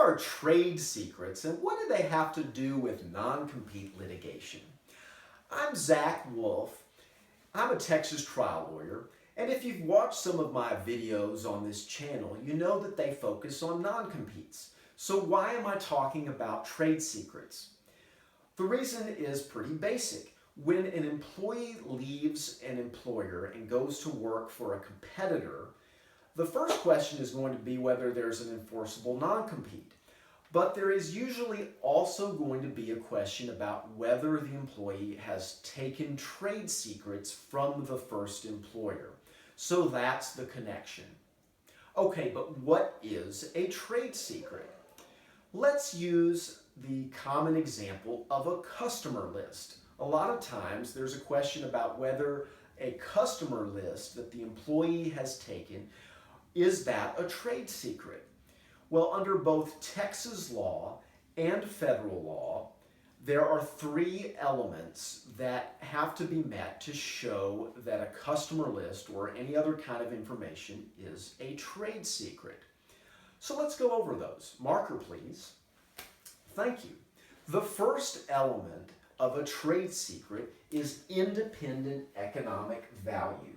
are trade secrets and what do they have to do with non-compete litigation? I'm Zach Wolf. I'm a Texas trial lawyer, and if you've watched some of my videos on this channel, you know that they focus on non-competes. So why am I talking about trade secrets? The reason is pretty basic. When an employee leaves an employer and goes to work for a competitor, the first question is going to be whether there's an enforceable non-compete. But there is usually also going to be a question about whether the employee has taken trade secrets from the first employer. So that's the connection. Okay, but what is a trade secret? Let's use the common example of a customer list. A lot of times there's a question about whether a customer list that the employee has taken, is that a trade secret? Well, under both Texas law and federal law, there are three elements that have to be met to show that a customer list or any other kind of information is a trade secret. So let's go over those. Marker, please. Thank you. The first element of a trade secret is independent economic value.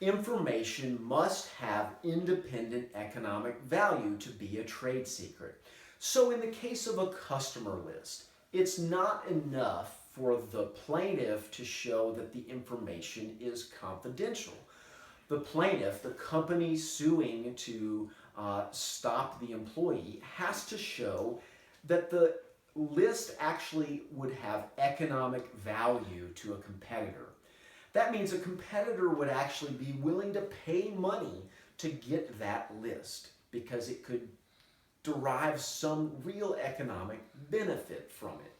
Information must have independent economic value to be a trade secret. So in the case of a customer list, it's not enough for the plaintiff to show that the information is confidential. The plaintiff, the company suing to stop the employee, has to show that the list actually would have economic value to a competitor. That means a competitor would actually be willing to pay money to get that list because it could derive some real economic benefit from it.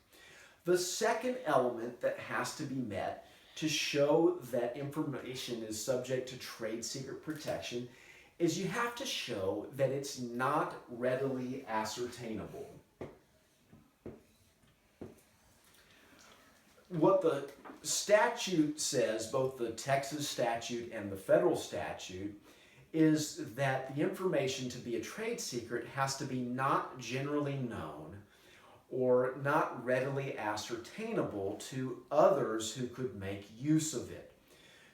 The second element that has to be met to show that information is subject to trade secret protection is you have to show that it's not readily ascertainable. What the statute says, both the Texas statute and the federal statute, is that the information to be a trade secret has to be not generally known or not readily ascertainable to others who could make use of it.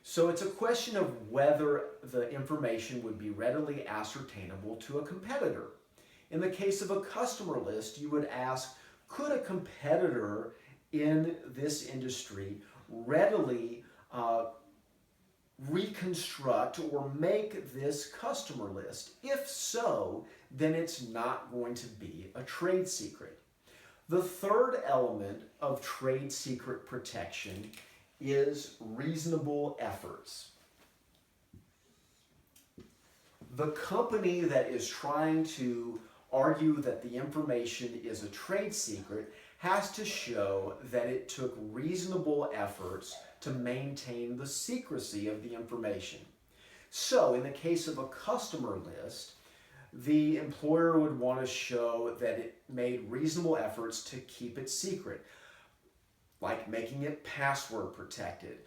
So it's a question of whether the information would be readily ascertainable to a competitor. In the case of a customer list, you would ask, could a competitor in this industry readily reconstruct or make this customer list? If so, then it's not going to be a trade secret. The third element of trade secret protection is reasonable efforts. The company that is trying to argue that the information is a trade secret has to show that it took reasonable efforts to maintain the secrecy of the information. So in the case of a customer list, the employer would want to show that it made reasonable efforts to keep it secret, like making it password protected,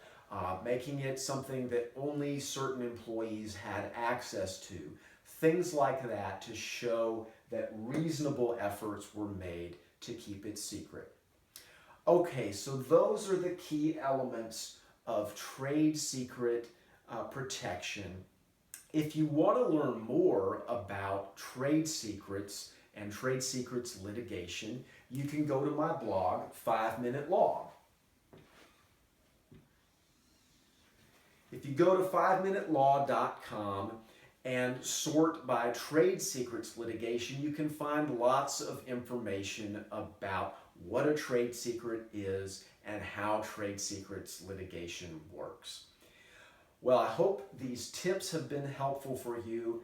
making it something that only certain employees had access to, things like that to show that reasonable efforts were made to keep it secret. Okay, so those are the key elements of trade secret protection. If you want to learn more about trade secrets and trade secrets litigation, you can go to my blog, 5 Minute Law. If you go to 5minutelaw.com and sort by trade secrets litigation, you can find lots of information about what a trade secret is and how trade secrets litigation works. Well, I hope these tips have been helpful for you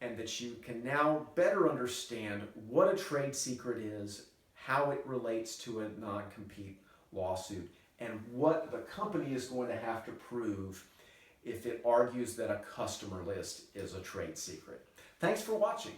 and that you can now better understand what a trade secret is, how it relates to a non-compete lawsuit, and what the company is going to have to prove if it argues that a customer list is a trade secret. Thanks for watching.